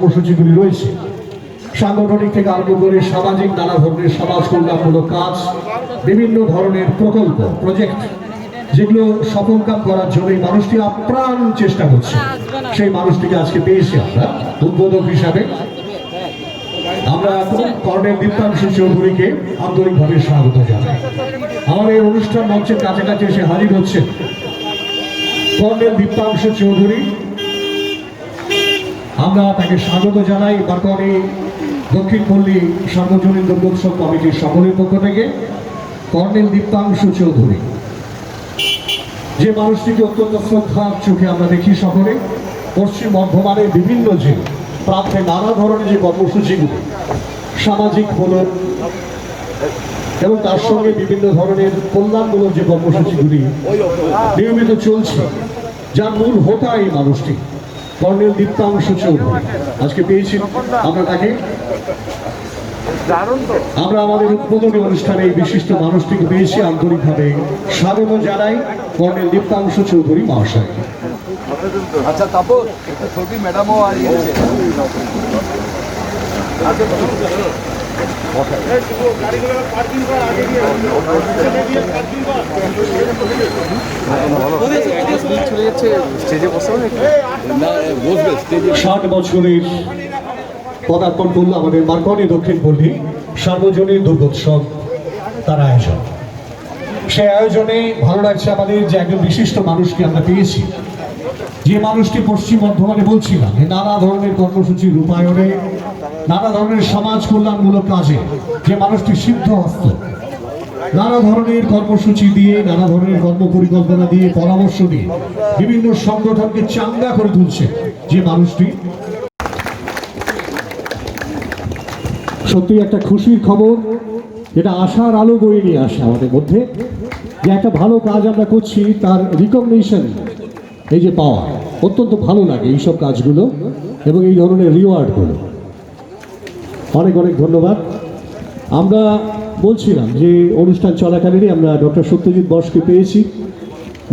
কর্মসূচিগুলি রয়েছে, সাংগঠনিক থেকে আরম্ভ করে সামাজিক নানা ধরনের সমাজ কল্যাণমূলক কাজ, বিভিন্ন ধরনের প্রকল্প প্রজেক্ট, যেগুলো সফলকাম করার জন্য এই মানুষটি আপ্রাণ চেষ্টা করছে। সেই মানুষটিকে আজকে পেয়েছি আমরা উদ্বোধক হিসাবে। আমরা কর্নেল দীপ্তাংশু চৌধুরীকে আন্তরিকভাবে স্বাগত জানাই। আমাদের এই অনুষ্ঠান মঞ্চের কাছাকাছি এসে হাজির হচ্ছে কর্নেল দীপ্তাংশু চৌধুরী। আমরা তাকে স্বাগত জানাই বারকনি দক্ষিণ পল্লী সার্বজনীন দুর্গোৎসব কমিটির সকলের পক্ষ থেকে। কর্নেল দীপ্তাংশু চৌধুরী, যে মানুষটিকে অত্যন্ত শ্রদ্ধার চোখে আমরা দেখি শহরে, পশ্চিম বর্ধমানের বিভিন্ন জেলা প্রান্তে নানা ধরনের যে কর্মসূচিগুলি সামাজিক হল এবং তার সঙ্গে বিভিন্ন ধরনের কল্যাণমূলক যে কর্মসূচিগুলি নিয়মিত চলছে, যার মূল হোতা এই মানুষটি কর্নেল দীপ্তাংশু চৌধুরী। আজকে পেয়েছি আমরা তাকে। আমরা আমাদের উদ্বোধনী অনুষ্ঠানে এই বিশিষ্ট মানুষটিকে পেয়েছি, আন্তরিকভাবে স্বাগত জানাই কর্নেল দীপ্তাংশু চৌধুরী মহাশয়। अच्छा तापस छोटी मैडम हो आ रही है। ষাট বছরের পদার্পণ করলো আমাদের বারকনি দক্ষিণ পল্লী সার্বজনীন দুর্গোৎসব তার আয়োজন। সেই আয়োজনে ভালো লাগছে আমাদের যে একজন বিশিষ্ট মানুষকে আমরা পেয়েছি, যে মানুষটি পশ্চিম বর্ধমানে বলছিলাম নানা ধরনের কর্মসূচি রূপায়ণে, নানা ধরনের সমাজ কল্যাণমূলক কাজে যে মানুষটি সিদ্ধহস্ত, নানা ধরনের কর্মসূচি দিয়ে, নানা ধরনের কর্ম পরিকল্পনা দিয়ে, পরামর্শ দিয়ে বিভিন্ন সংগঠনকে চাঙ্গা করে তুলছে যে মানুষটি। সত্যি একটা খুশির খবর, যেটা আশার আলো বয়ে নিয়ে আসে আমাদের মধ্যে, যে একটা ভালো কাজ আমরা করছি তার রিকগনিশন এই যে পাওয়া, অত্যন্ত ভালো লাগে এইসব কাজগুলো এবং এই ধরনের রিওয়ার্ডগুলো। অনেক অনেক ধন্যবাদ। আমরা বলছিলাম যে অনুষ্ঠান চলাকালীনই আমরা ডক্টর সত্যজিৎ বসকে পেয়েছি,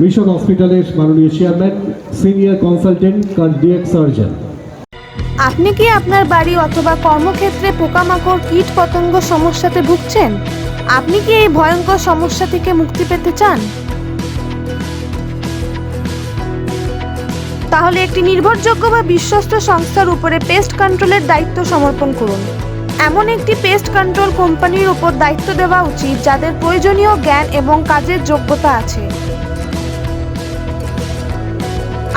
মিশন হসপিটালের মাননীয় chairman, senior consultant cardiac surgeon. আপনি কি আপনার বাড়ি অথবা কর্মক্ষেত্রে পোকামাকড়, কীট পতঙ্গ সমস্যাতে ভুগছেন? আপনি কি এই ভয়ঙ্কর সমস্যা থেকে মুক্তি পেতে চান? তাহলে একটি নির্ভরযোগ্য বা বিশ্বস্ত সংস্থার উপরে পেস্ট কন্ট্রোলের দায়িত্ব সমর্পণ করুন। এমন একটি পেস্ট কন্ট্রোল কোম্পানির উপর দায়িত্ব দেওয়া উচিত যাদের প্রয়োজনীয় জ্ঞান এবং কাজের যোগ্যতা আছে।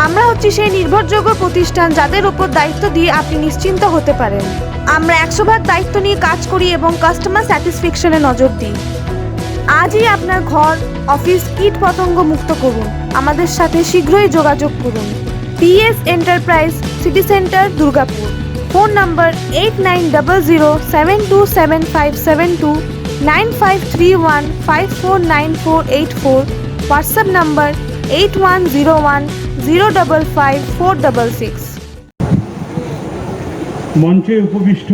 আমরা হচ্ছি সেই নির্ভরযোগ্য প্রতিষ্ঠান যাদের উপর দায়িত্ব দিয়ে আপনি নিশ্চিন্ত হতে পারেন। আমরা 100% দায়িত্ব নিয়ে কাজ করি এবং কাস্টমার স্যাটিসফ্যাকশনে নজর দিই। আজই আপনার ঘর, অফিস কীট পতঙ্গ মুক্ত করুন। আমাদের সাথে শীঘ্রই যোগাযোগ করুন। PS enterprise, city centre, Durgapur. Phone নম্বর 8900727572, 9531549484। হোয়াটসঅ্যাপ নম্বর 8101055466। মঞ্চে উপবিষ্ট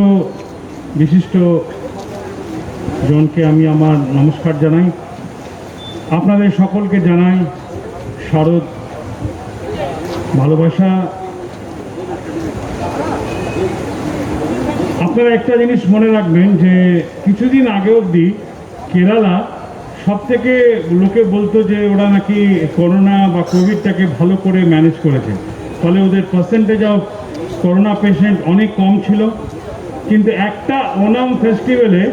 বিশিষ্ট জনকে আমি আমার নমস্কার জানাই। আপনাদের সকলকে জানাই শারদ ভালোবাসা। আপনারা একটা জিনিস মনে রাখবেন যে কিছুদিন আগে অবধি কেরালা সব থেকে লোকে বলতো যে ওরা নাকি করোনা বা কোভিডটাকে ভালো করে ম্যানেজ করেছে, ফলে ওদের পার্সেন্টেজ অফ করোনা পেশেন্ট অনেক কম ছিল। কিন্তু একটা ওনাম ফেস্টিভ্যালে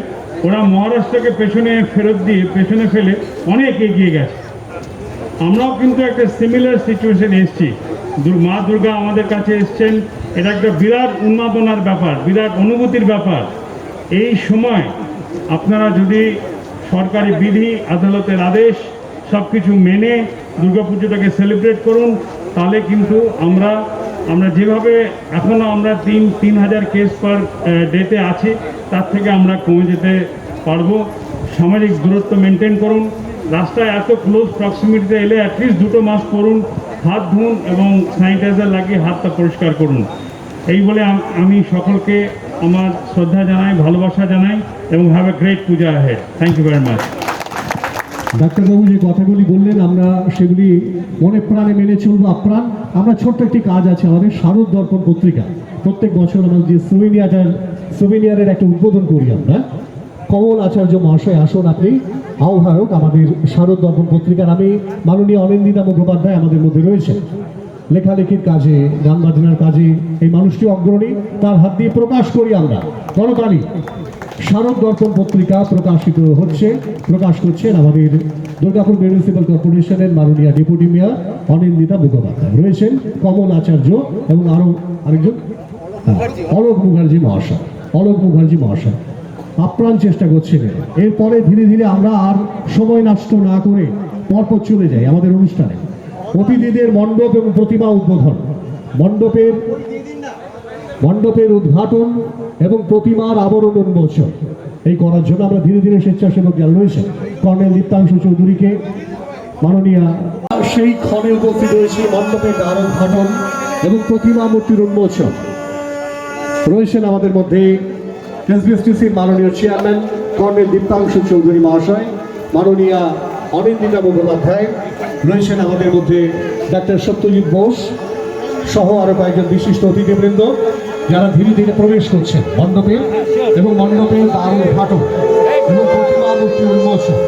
ওরা মহারাষ্ট্রকে পেছনে ফেলে অনেক এগিয়ে গেছে। আমরাও কিন্তু একটা সিমিলার সিচুয়েশনে এসেছি। মা দুর্গা আমাদের কাছে এসছেন, এটা একটা বিরাট উন্মাদনার ব্যাপার, বিরাট অনুভূতির ব্যাপার। এই সময় আপনারা যদি সরকারি বিধি, আদালতের আদেশ সব কিছু মেনে দুর্গাপুজোটাকে সেলিব্রেট করুন, তাহলে কিন্তু আমরা যেভাবে এখনও আমরা 3,000 কেস পার ডেতে আছি, তার থেকে আমরা কমে যেতে পারবো। সামাজিক দূরত্ব মেনটেন করুন। রাস্তায় এত ক্লোজ প্রক্সিমিটিতে এলে অ্যাটলিস্ট 2টো মাস্ক পরুন, হাত ধুন এবং স্যানিটাইজার লাগিয়ে হাতটা পরিষ্কার করুন। এই বলে আমি সকলকে আমার শ্রদ্ধা জানাই, ভালোবাসা জানাই এবং have a great Puja ahead. Thank you very much. ডাক্তারবাবু যে কথাগুলি বললেন আমরা সেগুলি মনে প্রাণে মেনে চলবো আপ্রাণ। আমরা ছোট্ট একটি কাজ আছে আমাদের, শারদ দর্পণ পত্রিকা প্রত্যেক বছর আমাদের যে সুভিনিয়ারের একটা উদ্বোধন করি আমরা। কমল আচার্য মহাশয় আসুন, আপনি আহ্বায়ক আমাদের শারদ দর্পণ পত্রিকার। আমি মাননীয় অনিন্দিতা মুখোপাধ্যায় আমাদের মধ্যে রয়েছেন, লেখালেখির কাজে, গান বাজনার কাজে এই মানুষটি অগ্রণী, তার হাত দিয়ে প্রকাশ করি আমরা। করতালি। শারদ দর্পণ পত্রিকা প্রকাশ করছেন আমাদের দুর্গাপুর মিউনিসিপ্যাল কর্পোরেশনের মাননীয় ডেপুটি মেয়র অনিন্দিতা মুখোপাধ্যায়, রয়েছেন কমল আচার্য এবং আরো আরেকজন অলোক মুখার্জি মহাশয় আপ্রাণ চেষ্টা করছেন। এরপরে ধীরে ধীরে আমরা আর সময় নষ্ট না করে পরপর চলে যাই আমাদের অনুষ্ঠানে। অতিথিদের মণ্ডপ এবং প্রতিমা উদ্বোধন, মণ্ডপের উদ্ঘাটন এবং প্রতিমার আবরণ উন্মোচন এই করার জন্য আমরা ধীরে ধীরে স্বেচ্ছাসেবক যারা রয়েছে, কর্নেল দীপ্তাংশু চৌধুরীকে মাননীয় সেই ক্ষণে উপস্থিত রয়েছে। মণ্ডপের দ্বার উদ্ঘাটন এবং প্রতিমা মূর্তির উন্মোচন রয়েছেন আমাদের মধ্যে এসবিএসটিসির মাননীয় চেয়ারম্যান কর্নেল দীপ্তাংশু চৌধুরী মহাশয়, মাননীয়া অনিন্দিতা মুখোপাধ্যায়, রয়েছেন আমাদের মধ্যে ডাক্তার সত্যজিৎ বোস সহ আরো কয়েকজন বিশিষ্ট অতিথিবৃন্দ, যারা ধীরে ধীরে প্রবেশ করছেন মণ্ডপে এবং মণ্ডপের দ্বার উদ্ঘাটন এবং প্রতিমা মূর্তি উন্মোচন।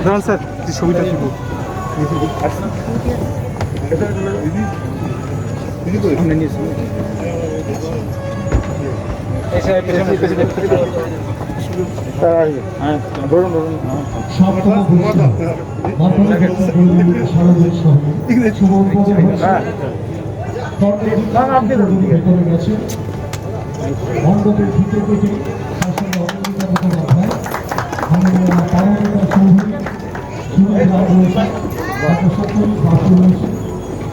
দাঁড়ান স্যার, ছবিটা ছিল মণ্ডপের ভিতরে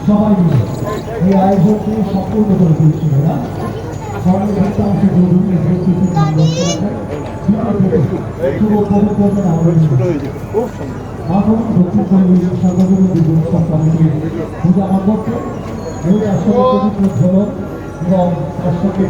সবাই মিলে এই আয়োজনকে সম্পূর্ণ করে তুলছিল না। পূজা মণ্ডপকে এবং তার সঙ্গে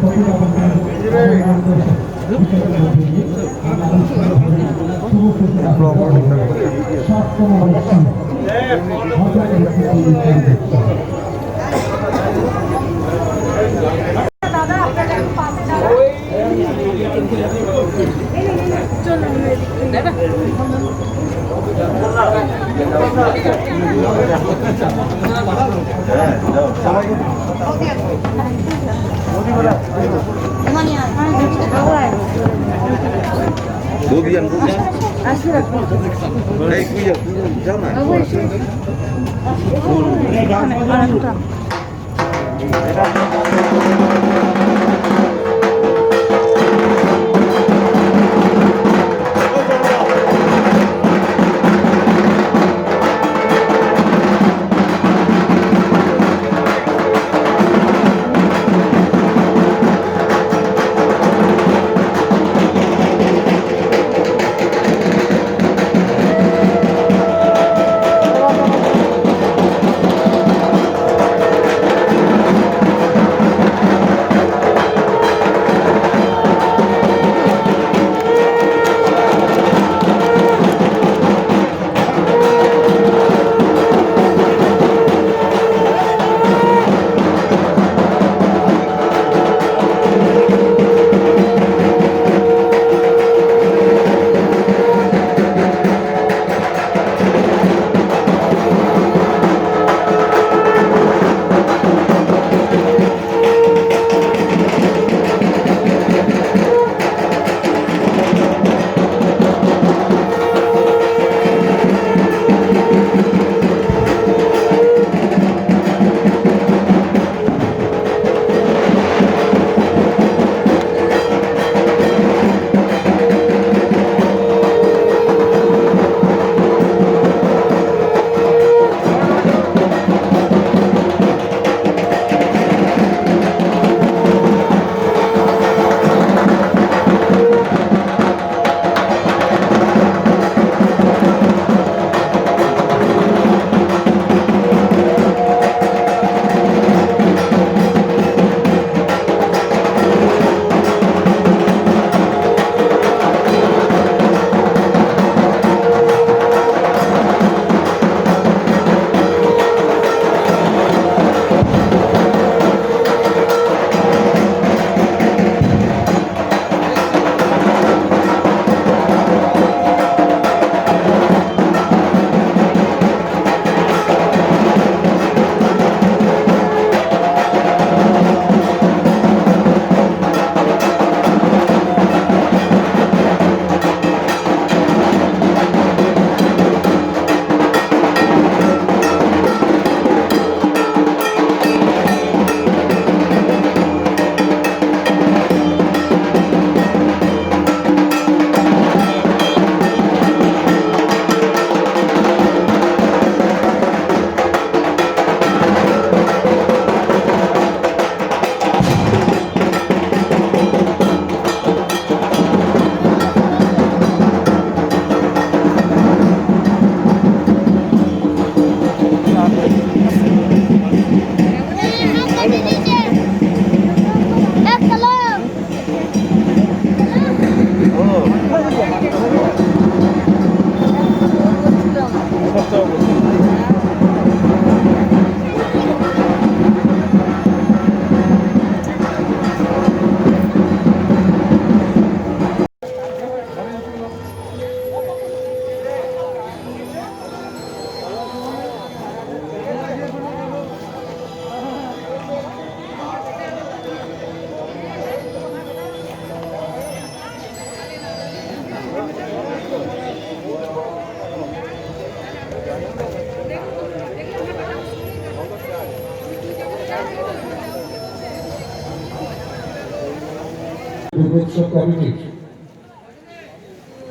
দুর্গোৎসব কমিটি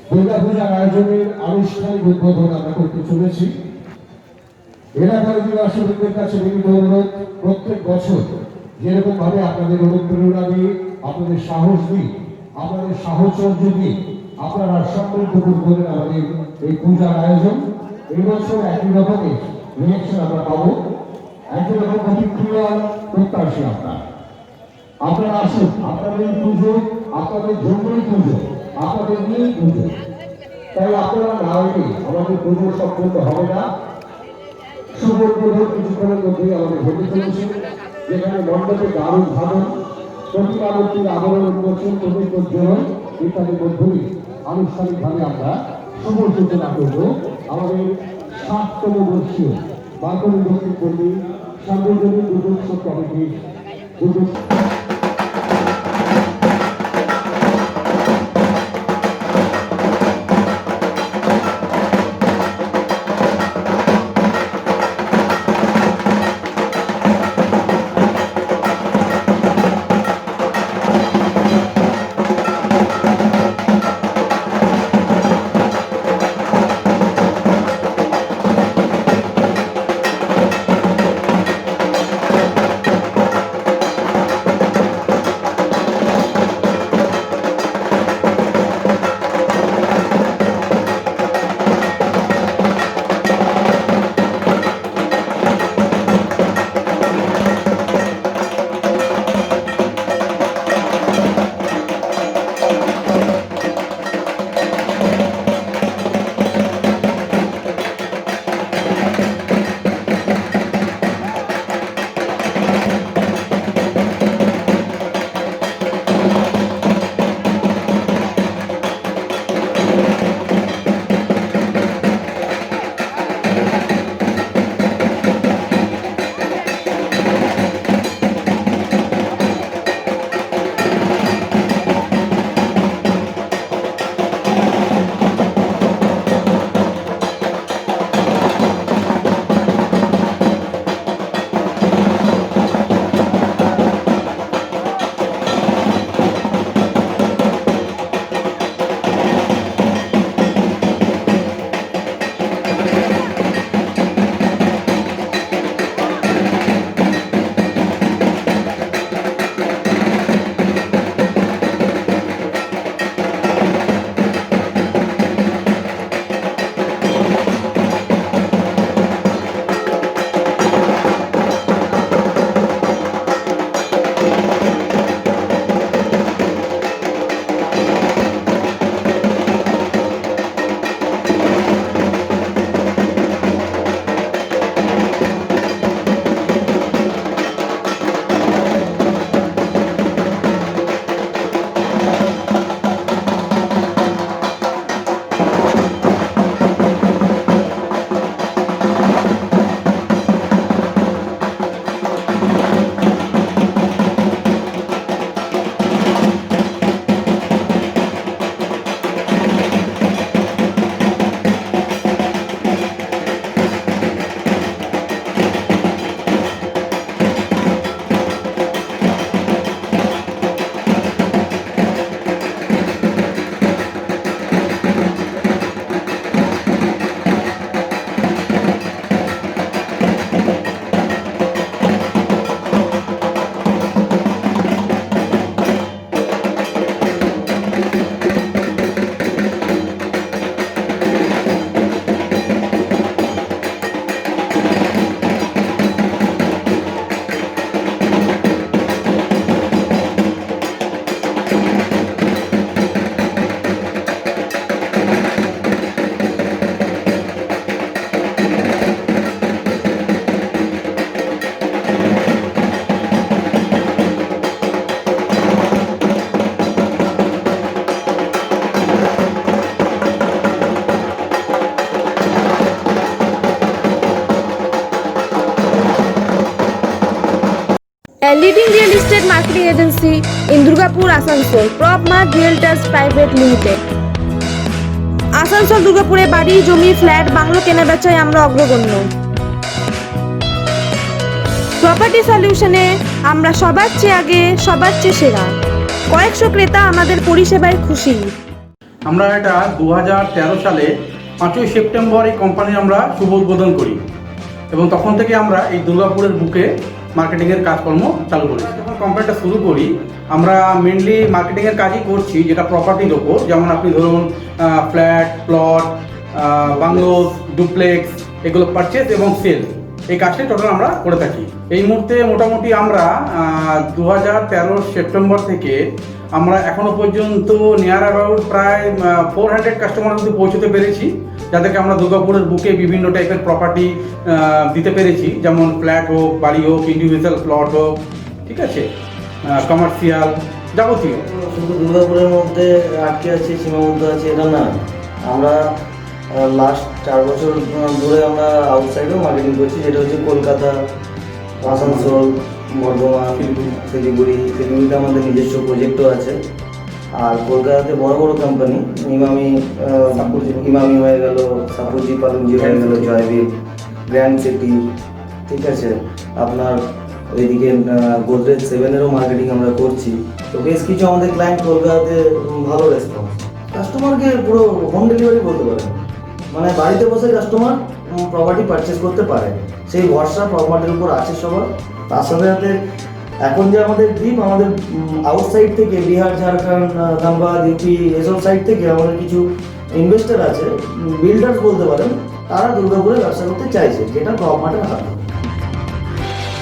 দুর্গাপূজার আয়োজনের আনুষ্ঠানিক উদ্বোধন আমরা করতে চলেছি। এলাকার অধিবাসীদের কাছে বিনীত অনুরোধ, প্রত্যেক বছর যেরকম ভাবে আপনাদের অনুপ্রেরণা দিয়ে, আপনাদের সাহস দিয়ে, আপনাদের সাহচর্য দিয়ে আপনারা সমৃদ্ধ করবেন আমাদের এই পূজার আয়োজন। এই বছর একই রকমের রিয়েকশন আমরা পাবো, একই রকম প্রতিক্রিয়া প্রত্যাশী আপনারা আসুন। আপনাদের পুজো আপনাদের জন্যই পুজো, আপনাদের নিয়েই পুজো, তাই আপনারা না এলে আমাদের পুজো সম্পূর্ণ হবে না। শুভ উদ্বোধন কিছুক্ষণের মধ্যেই আমাদের হতে চলেছে, যেখানে মণ্ডপে দারুণ ধারণ, প্রতিমামূর্তির আবরণ উন্মোচন, প্রতিজ্ঞোজ্জ্বলন ইত্যাদির মধ্য দিয়ে আনুষ্ঠানিকভাবে আমরা শুভ সূচনা করব আমাদের 7তম বর্ষীয় বারকনি দক্ষিণ পল্লী সার্বজনীন দুর্গোৎসব কমিটির A leading real estate marketing agency in Durgapur, Asansol, PropMart Realtors Private Limited. Asansol দুর্গাপুরে বাড়ি, জমি, ফ্ল্যাট, বাংলো কেনাবেচায় আমরা অগ্রগণ্য। প্রপার্টি সলিউশনে আমরা সবার চেয়ে আগে, সবার চেয়ে সেরা। কয়েকশো ক্রেতা আমাদের পরিষেবায় খুশি। আমরা এটা 2013 সালে 5ই সেপ্টেম্বর এই কোম্পানি আমরা শুভ উদ্বোধন করি এবং তখন থেকে আমরা এই দুর্গাপুরের বুকে মার্কেটিংয়ের কাজকর্ম চালু করেছি। যখন কোম্পানিটা শুরু করি আমরা মেনলি মার্কেটিংয়ের কাজই করছি, যেটা প্রপার্টির ওপর, যেমন আপনি ধরুন ফ্ল্যাট, প্লট, বাংলোস, ডুপ্লেক্স, এগুলো পারচেজ এবং সেল, এই কাজটাই টোটাল আমরা করে থাকি। এই মুহূর্তে মোটামুটি আমরা 2013 সেপ্টেম্বর থেকে আমরা এখনো পর্যন্ত নিয়ার অ্যাবাউট প্রায় 400 কাস্টমার কিন্তু পৌঁছতে পেরেছি, যাদেরকে আমরা দুর্গাপুরের বুকে বিভিন্ন টাইপের প্রপার্টি দিতে পেরেছি, যেমন ফ্ল্যাট হোক, বাড়ি হোক, ইন্ডিভিজুয়াল প্লট হোক, ঠিক আছে, কমার্শিয়াল, যাবতীয়। শুধু দুর্গাপুরের মধ্যে আটকে আছে, সীমাবদ্ধ আছে এটা না, আমরা লাস্ট 4 বছর ধরে আমরা আউটসাইডেও মার্কেটিং করছি, যেটা হচ্ছে কলকাতা, আসানসোল, বর্ধমান, শিলিগুড়িতে আমাদের নিজস্ব প্রজেক্টও আছে। আর কলকাতাতে বড় বড় কোম্পানি ইমামি হয়ে গেল, সাপুজি পালুজি হয়ে গেল, জয়বীর, গ্র্যান্ড সিটি, ঠিক আছে, আপনার ওইদিকে গোদরেজ 7-এরও মার্কেটিং আমরা করছি। তো বেশ কিছু আমাদের ক্লায়েন্ট কলকাতাতে ভালো রেসপন্স, কাস্টমারকে পুরো হোম ডেলিভারি বলতে পারেন, মানে বাড়িতে বসে কাস্টমার প্রপার্টি পারচেস করতে পারে, সেই ভরসা প্রপার্টির উপর আছে সবার। তার সাথে সাথে এখন যে আমাদের দ্বীপ, আমাদের আউটসাইড থেকে বিহার, ঝাড়খণ্ড, ধানবাদ, ইউপি, এসব সাইড থেকে আমাদের কিছু ইনভেস্টার আছে, বিল্ডার্স বলতে পারেন, তারা দুর্গাপুরে ব্যবসা করতে চাইছে, যেটা গভর্নমেন্টের হাতে।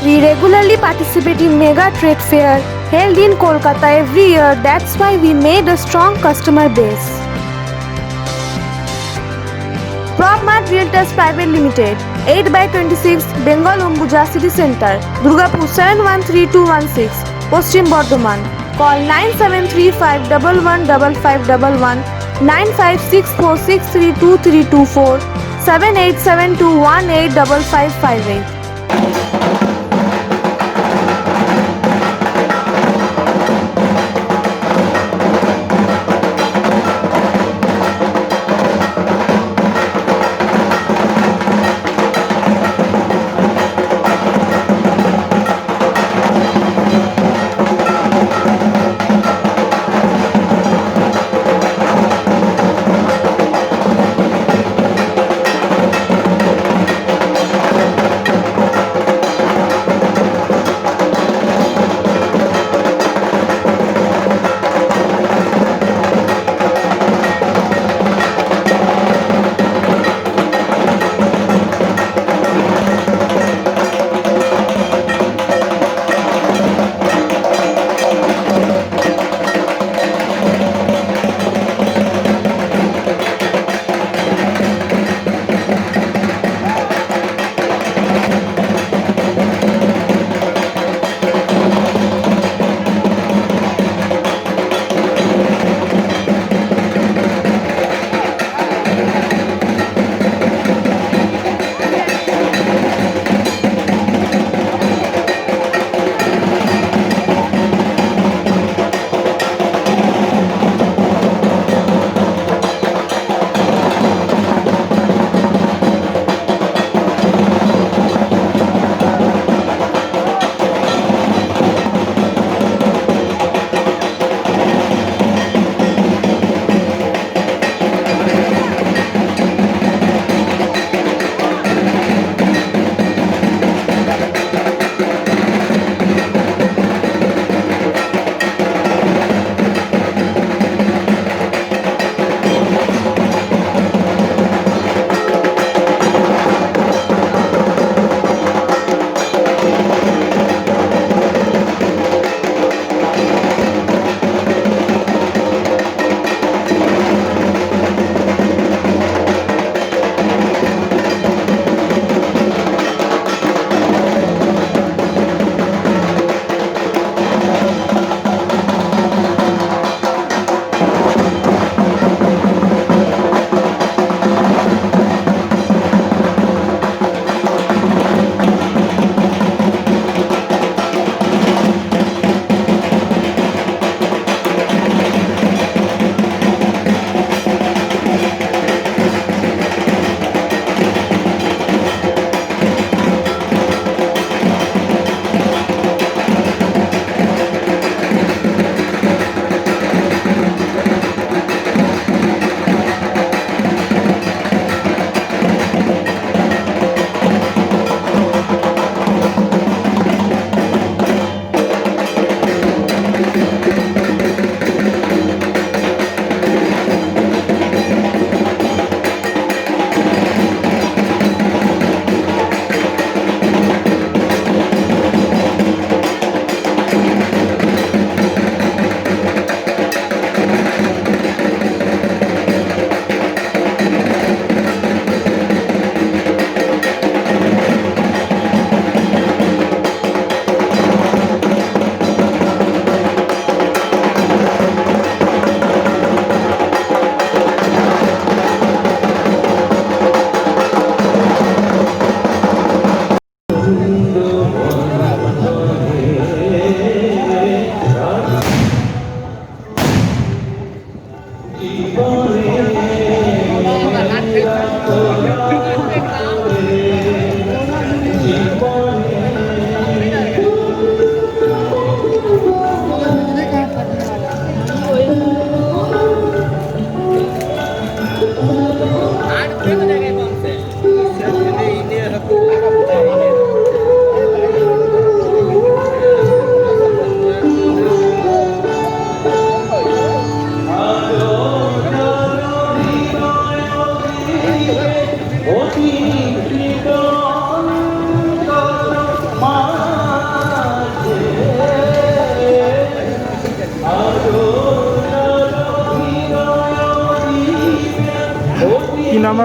We regularly participate in mega trade fair held in Kolkata every year. That's why we made a strong customer base. PropMart Realtors Private Limited, 8/26 Bengal Ambuja City Center, Durgapur 713216, Paschim Bardhaman. Call 9735115511, 9564632324, 7872185558.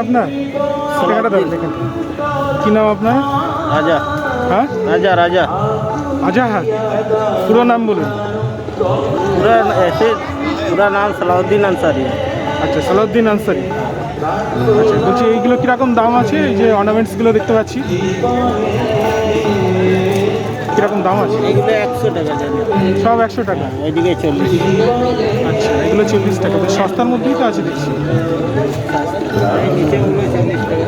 আপনার টাকাটা দেবেন দেখেন কি নাম আপনার? রাজা হ্যাঁ রাজা রাজা আজাহার পুরো নাম বলুন। पूरा ऐसे पूरा नाम सलाउद्दीन अंसारी है। আচ্ছা সালাউদ্দিন আনসারি। আচ্ছা বলছি এইগুলো কীরকম দাম আছে? এই যে অর্নামেন্টসগুলো দেখতে পাচ্ছি কীরকম দাম আছে? এগুলো 100 টাকা জানি, সব 100 টাকা। ওইদিকে 40। আচ্ছা এগুলো 40 টাকা, বেশ সস্তার মধ্যেই তো আছে দেখছি। এই নিচেগুলো 40 টাকা।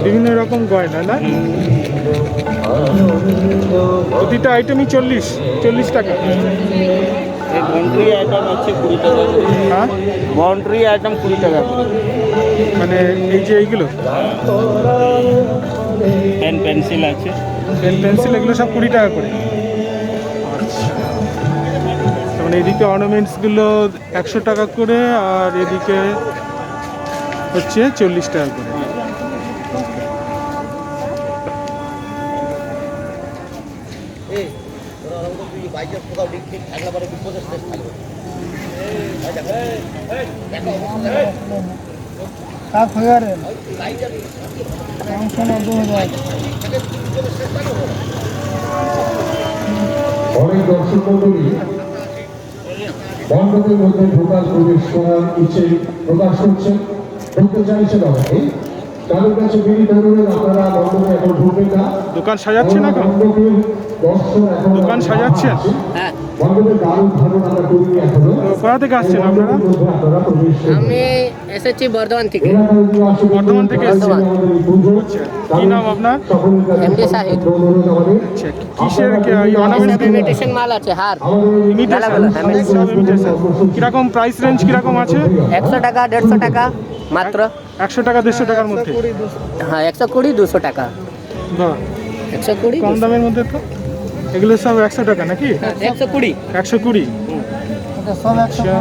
বিভিন্ন রকম গয়না না, প্রতিটা আইটেমই 40 টাকা। এই বাউন্ডারি আইটেম আছে 20 টাকা করে। হ্যাঁ বাউন্ডারি আইটেম 20 টাকা করে। মানে এই যে এইগুলো পেন পেন্সিল আছে। পেন পেন্সিল এগুলো সব 20 টাকা করে। আচ্ছা মানে এদিকে অর্নামেন্টসগুলো 100 টাকা করে আর এদিকে হচ্ছে 40 টাকা করে। অনেক দর্শক মন্ডলী মণ্ডপের মধ্যে ঢোকার প্রবেশ করার ইচ্ছে প্রকাশ করছেন, ঢুকতে চাইছেন অনেকে। তাদের কাছে বিনীত অনুরোধ, আপনারা মণ্ডপে এখন ঢুকবেন না। দোকান সাজাচ্ছেন এখন? মণ্ডপের দর্শন এখন দোকান সাজাচ্ছেন? হ্যাঁ মণ্ডপের দারুণ ধারণ আমরা করিনি এখনো। তো কোথা থেকে আসছেন আপনারা? আপনারা প্রবেশ করবেন। আমি এসেছি বর্ধমান থেকে। বর্ধমান থেকে এসেছেন। আচ্ছা কি নাম আপনার? এমডি সাহিদ। আচ্ছা কিসের এই অর্নামেন্টস ইমিটেশন মাল আছে, হার কিরকম প্রাইস রেঞ্জ কিরকম আছে? 100 টাকা 150 টাকা মাত্র। 100 টাকা 150 টাকার মধ্যে? হ্যাঁ 120 200 টাকা। বাহ 120 কম দামের মধ্যে তো। এগুলো সব 100 টাকা নাকি? 120। 120। আচ্ছা